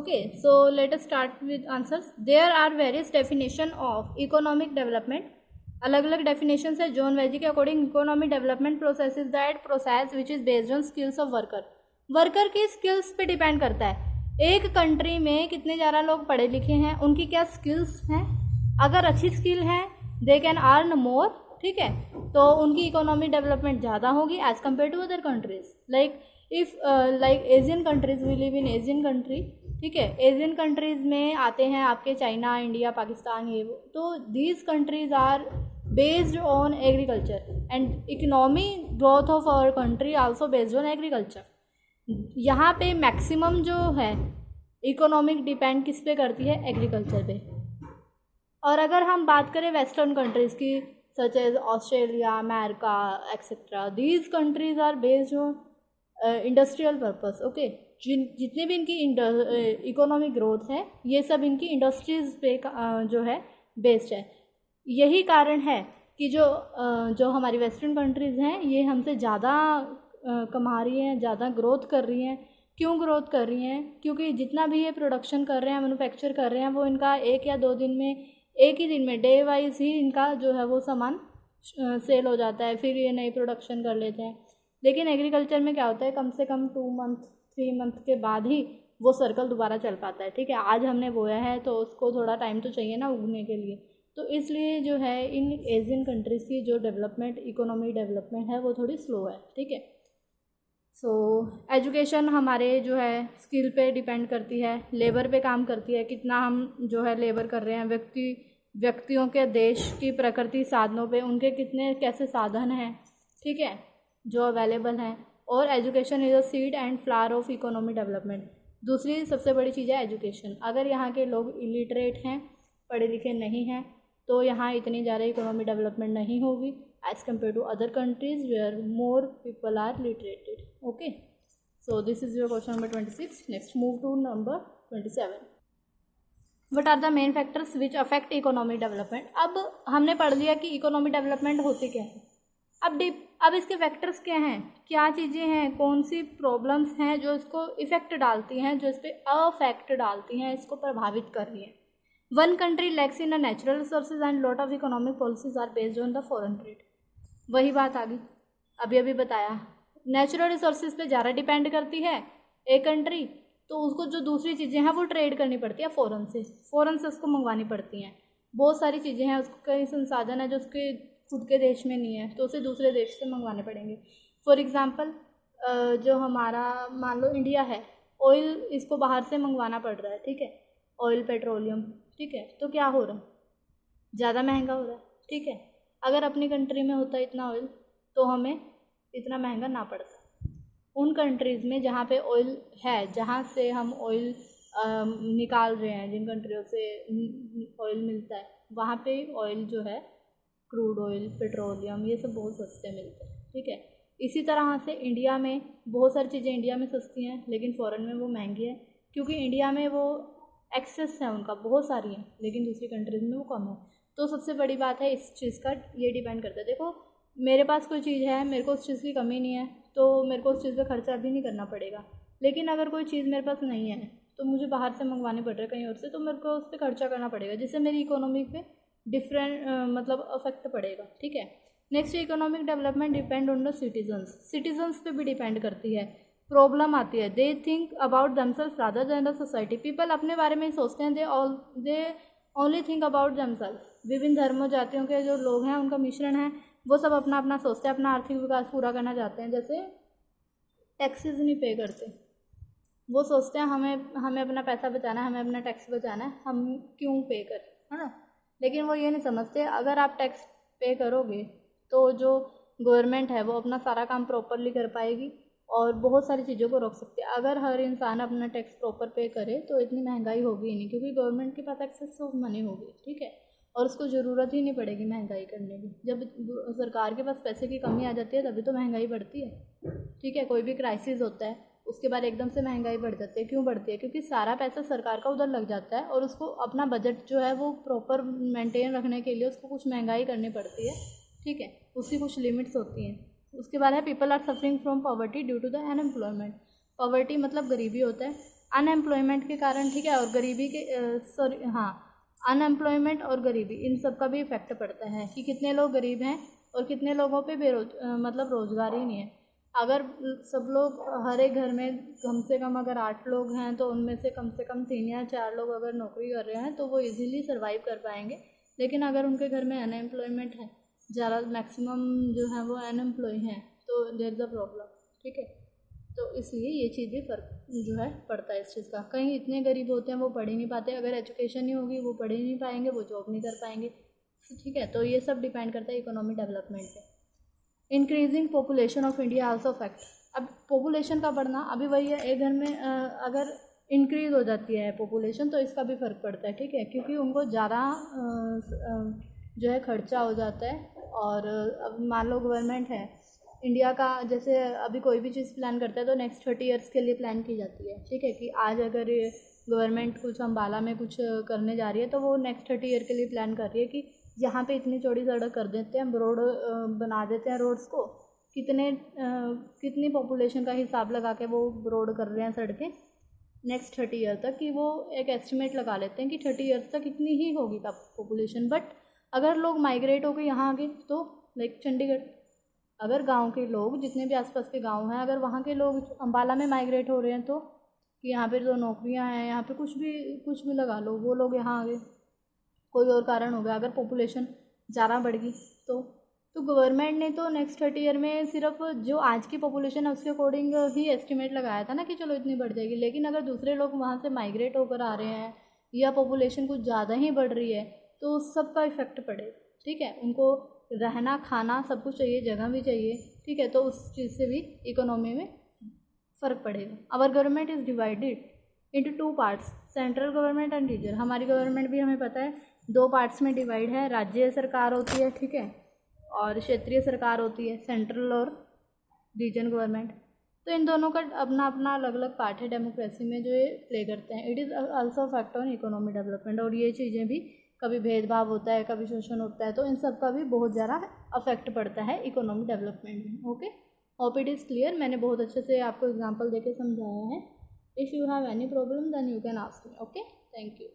Okay, so let us start with answers. There are various definition of economic development. अलग अलग definitions है John veggie के according. Economic development process is that process which is based on skills of worker. Worker की skills पे depend करता है. एक country में कितने ज़्यादा लोग पढ़े लिखे हैं, उनकी क्या स्किल्स हैं. अगर अच्छी स्किल है दे कैन अर्न मोर, ठीक है, तो उनकी इकोनॉमिक डेवलपमेंट ज़्यादा होगी as compare to other countries. Like if like Asian countries, we live in Asian country, ठीक है. एशियन कंट्रीज़ में आते हैं आपके चाइना, इंडिया, पाकिस्तान, ये वो. तो these countries are based on agriculture and economy growth of our country also based on agriculture. यहाँ पे मैक्सिमम जो है इकोनॉमिक डिपेंड किस पे करती है, एग्रीकल्चर पे. और अगर हम बात करें वेस्टर्न कंट्रीज़ की, such as Australia, America etcetera, these countries are based on industrial purpose. Okay, जितने भी इनकी इकोनॉमिक ग्रोथ है ये सब इनकी इंडस्ट्रीज पे जो है बेस्ड है. यही कारण है कि जो हमारी वेस्टर्न कंट्रीज़ हैं ये हमसे ज़्यादा कमा रही हैं, ज़्यादा ग्रोथ कर रही हैं. क्यों ग्रोथ कर रही हैं? क्योंकि जितना भी ये प्रोडक्शन कर रहे हैं, मैन्युफैक्चर कर रहे हैं, वो इनका एक या दो दिन में, एक ही दिन में, डे वाइज ही इनका जो है वो सामान सेल हो जाता है. फिर ये नई प्रोडक्शन कर लेते हैं. लेकिन एग्रीकल्चर में क्या होता है, कम से कम 2 मंथ 3 मंथ के बाद ही वो सर्कल दोबारा चल पाता है. ठीक है, आज हमने बोया है तो उसको थोड़ा टाइम तो चाहिए ना उगने के लिए. तो इसलिए जो है इन एशियन कंट्रीज़ की जो डेवलपमेंट, इकोनॉमी डेवलपमेंट है वो थोड़ी स्लो है. ठीक है. सो एजुकेशन हमारे जो है स्किल पे डिपेंड करती है, लेबर पे काम करती है, कितना हम जो है लेबर कर रहे हैं. व्यक्तियों के, देश की प्रकृति, साधनों पे उनके कितने कैसे साधन हैं, ठीक है, जो अवेलेबल हैं. और education is a seed and flower of economy development. दूसरी सबसे बड़ी चीज़ है एजुकेशन. अगर यहाँ के लोग इलिटरेट हैं, पढ़े लिखे नहीं हैं, तो यहाँ इतनी ज़्यादा इकोनॉमी डेवलपमेंट नहीं होगी as compare to other countries where more people are literated. Okay, so this is your question number 26. Next move to number 27. What are the main factors which affect economic development. अब हमने पढ़ लिया कि economic development होती क्या है. अब इसके फैक्टर्स क्या हैं, क्या चीज़ें हैं, कौन सी प्रॉब्लम्स हैं जो इसको इफ़ेक्ट डालती हैं, जो इस पर अफेक्ट डालती हैं, इसको प्रभावित कर रही हैं. One country lacks in a natural resources and lot of economic policies are based on the foreign trade. वही बात आ गई, अभी बताया. नेचुरल रिसोर्सेज पे ज़्यादा डिपेंड करती है एक कंट्री, तो उसको जो दूसरी चीज़ें हैं वो ट्रेड करनी पड़ती है फ़ॉरेन से उसको मंगवानी पड़ती हैं. बहुत सारी चीज़ें हैं, उसको कई संसाधन है जो उसके खुद के देश में नहीं है, तो उसे दूसरे देश से मंगवाने पड़ेंगे. फॉर एग्ज़ाम्पल जो हमारा मान लो इंडिया है, ऑयल इसको बाहर से मंगवाना पड़ रहा है. ठीक है, ऑयल, पेट्रोलियम, ठीक है, तो क्या हो रहा है, ज़्यादा महंगा हो रहा है. ठीक है, अगर अपनी कंट्री में होता इतना ऑयल तो हमें इतना महंगा ना पड़ता. उन कंट्रीज़ में जहाँ पे ऑयल है, जहाँ से हम ऑयल निकाल रहे हैं, जिन कंट्रियों से ऑयल मिलता है, वहाँ पे ऑयल जो है, क्रूड ऑयल, पेट्रोलियम, ये सब बहुत सस्ते मिलते हैं. ठीक है, इसी तरह से इंडिया में बहुत सारी चीज़ें इंडिया में सस्ती हैं लेकिन फ़ॉरेन में वो महंगी है, क्योंकि इंडिया में वो एक्सेस है उनका, बहुत सारी हैं, लेकिन दूसरी कंट्रीज़ में वो कम है. तो सबसे बड़ी बात है इस चीज़ का, ये डिपेंड करता है. देखो, मेरे पास कोई चीज़ है, मेरे को उस चीज़ की कमी नहीं है, तो मेरे को उस चीज़ पे खर्चा भी नहीं करना पड़ेगा. लेकिन अगर कोई चीज़ मेरे पास नहीं है तो मुझे बाहर से मंगवानी पड़ रही है कहीं और से, तो मेरे को उस पर खर्चा करना पड़ेगा, जिससे मेरी इकोनॉमी पे डिफरेंट मतलब अफेक्ट पड़ेगा. ठीक है. Next, economic development depend on the citizens पे भी डिपेंड करती है. प्रॉब्लम आती है, they think about themself rather than the society. People अपने बारे में ही सोचते हैं, they only think about themself. विभिन्न धर्मों, जातियों के जो लोग हैं उनका मिश्रण है, वो सब अपना अपना सोचते हैं, अपना आर्थिक विकास पूरा करना चाहते हैं. जैसे टैक्सेस नहीं पे करते, वो सोचते हैं हमें अपना पैसा बचाना है, हमें अपना टैक्स बचाना है, हम क्यों पे करें, है ना. लेकिन वो ये नहीं समझते, अगर आप टैक्स पे करोगे तो जो गवर्नमेंट है वो अपना सारा काम प्रॉपरली कर पाएगी और बहुत सारी चीज़ों को रोक सकती है. अगर हर इंसान अपना टैक्स प्रॉपर पे करे तो इतनी महंगाई होगी ही नहीं, क्योंकि गवर्नमेंट के पास एक्सेस ऑफ मनी होगी. ठीक है, और उसको ज़रूरत ही नहीं पड़ेगी महंगाई करने की. जब सरकार के पास पैसे की कमी आ जाती है तभी तो महंगाई बढ़ती है. ठीक है, कोई भी क्राइसिस होता है उसके बाद एकदम से महंगाई बढ़ जाती है. क्यों बढ़ती है? क्योंकि सारा पैसा सरकार का उधर लग जाता है और उसको अपना बजट जो है वो प्रॉपर मेंटेन रखने के लिए उसको कुछ महंगाई करनी पड़ती है. ठीक है, उसकी कुछ लिमिट्स होती हैं. उसके बाद है people are suffering from poverty due to the unemployment. Poverty मतलब गरीबी होता है, अनएम्प्लॉयमेंट के कारण, ठीक है, और गरीबी के अनएम्प्लॉयमेंट और गरीबी, इन सब का भी इफेक्ट पड़ता है कि कितने लोग गरीब हैं और कितने लोगों पे मतलब रोजगार ही नहीं है। अगर सब लोग, हर एक घर में कम से कम अगर 8 लोग हैं तो उनमें से कम 3 या 4 लोग अगर नौकरी कर रहे हैं तो वो इजीली सर्वाइव कर पाएंगे। लेकिन अगर उनके घर में अनएम्प्लॉयमेंट है, ज़्यादा मैक्सिमम जो है वो अनएम्प्लॉय हैं, तो देयर इज़ अ प्रॉब्लम, ठीक है। तो इसलिए ये चीज़ भी फ़र्क जो है पड़ता है इस चीज़ का। कहीं इतने गरीब होते हैं वो पढ़ ही नहीं पाते, अगर एजुकेशन नहीं होगी वो पढ़ ही नहीं पाएंगे, वो जॉब नहीं कर पाएंगे, ठीक है। तो ये सब डिपेंड करता है इकोनॉमिक डेवलपमेंट पे। Increasing population of India also fact. अब पॉपुलेशन का बढ़ना, अभी वही है, एक घर में अगर इंक्रीज हो जाती है पॉपुलेशन तो इसका भी फ़र्क पड़ता है, ठीक है, क्योंकि उनको ज़्यादा जो है खर्चा हो जाता है। और अब मान लो गवर्नमेंट है इंडिया का, जैसे अभी कोई भी चीज़ प्लान करता है तो नेक्स्ट 30 ईयर्स के लिए प्लान की जाती है, ठीक है, कि आज अगर गवर्नमेंट कुछ अम्बाला में कुछ करने जा रही है तो वो नेक्स्ट 30 ईयर के लिए प्लान कर रही है कि यहाँ पे इतनी चौड़ी सड़क कर देते हैं, रोड बना देते हैं, रोड्स को कितनी पॉपुलेशन का हिसाब लगा के वो रोड कर रहे हैं, सड़कें नेक्स्ट 30 ईयर तक, कि वो एक एस्टिमेट लगा लेते हैं कि 30 ईयर्स तक इतनी ही होगी पॉपुलेशन। बट अगर लोग माइग्रेट होकर यहाँ आ गए तो लाइक चंडीगढ़, अगर गांव के लोग, जितने भी आसपास के गांव हैं, अगर वहाँ के लोग अम्बाला में माइग्रेट हो रहे हैं तो कि यहाँ पे जो नौकरियाँ हैं, यहाँ पे कुछ भी लगा लो, वो लोग यहाँ आ गए, कोई और कारण हो गया, अगर पॉपुलेशन ज़्यादा बढ़ गई तो गवर्नमेंट ने तो नेक्स्ट 30 ईयर में सिर्फ जो आज की पॉपुलेशन है उसके अकॉर्डिंग ही एस्टिमेट लगाया था ना कि चलो इतनी बढ़ जाएगी। लेकिन अगर दूसरे लोग वहाँ से माइग्रेट होकर आ रहे हैं या पॉपुलेशन कुछ ज़्यादा ही बढ़ रही है तो उस सब का इफेक्ट पड़ेगा, ठीक है। उनको रहना खाना सब कुछ चाहिए, जगह भी चाहिए, ठीक है, तो उस चीज़ से भी इकोनॉमी में फ़र्क पड़ेगा। Our government is divided into 2 parts, central government and region. हमारी गवर्नमेंट भी हमें पता है 2 पार्ट्स में डिवाइड है, राज्य सरकार होती है, ठीक है, और क्षेत्रीय सरकार होती है, सेंट्रल और रीजन गवर्नमेंट। तो इन दोनों का अपना अपना अलग अलग पार्ट है डेमोक्रेसी में जो ये प्ले करते हैं। It is also fact on economic development. और ये चीज़ें भी, कभी भेदभाव होता है, कभी शोषण होता है, तो इन सब का भी बहुत ज़्यादा अफेक्ट पड़ता है इकोनॉमिक डेवलपमेंट में। Okay, hope it is clear. मैंने बहुत अच्छे से आपको एग्जाम्पल देके समझाया है। If you have any problem then you can ask me. Okay, thank you.